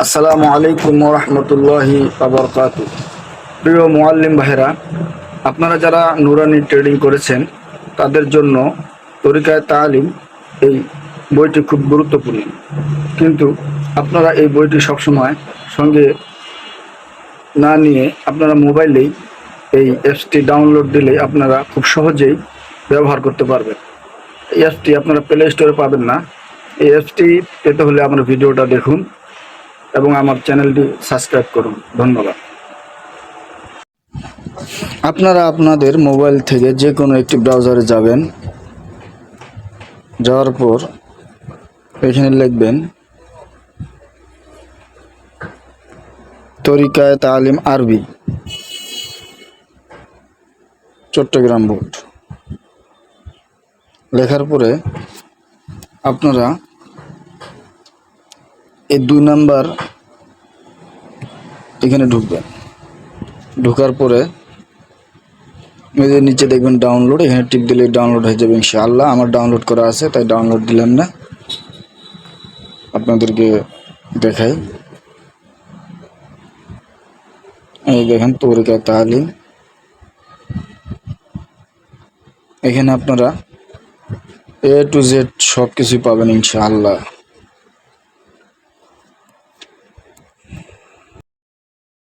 আসসালামু আলাইকুম রহমতুল্লাহি বাবরকাতু। প্রিয় মুআল্লিম ভাইরা, আপনারা যারা নুরানি ট্রেডিং করেছেন তাদের জন্য তরিকায়ে তালিম এই বইটি খুব গুরুত্বপূর্ণ। কিন্তু আপনারা এই বইটি সবসময় সঙ্গে না নিয়ে আপনারা মোবাইলেই এই অ্যাপসটি ডাউনলোড দিলে আপনারা খুব সহজেই ব্যবহার করতে পারবেন। এই অ্যাপসটি আপনারা প্লে স্টোরে পাবেন না। এই অ্যাপসটি পেতে হলে আমার ভিডিওটা দেখুন এবং আমার চ্যানেলটি সাবস্ক্রাইব করুন। ধন্যবাদ। আপনারা আপনাদের মোবাইল থেকে যে কোনো একটি ব্রাউজারে যাবেন, যাওয়ার পর এখানে লিখবেন তরিকায়ে তালিম আরবি চট্টগ্রাম বোর্ড লেখার পরে আপনারা এই 2 নাম্বার এখানে ঢুকবেন। ঢোকার পরে নিচে দেখবেন ডাউনলোড, এখানে টিপ দিলে ডাউনলোড হয়ে যাবে ইনশাআল্লাহ। আমার ডাউনলোড করা আছে তাই ডাউনলোড দিলাম না, আপনাদেরকে দেখাই। এই দেখেন তরিকায়ে তালিম, এখানে আপনারা A to Z সব কিছুই পাবেন ইনশাআল্লাহ।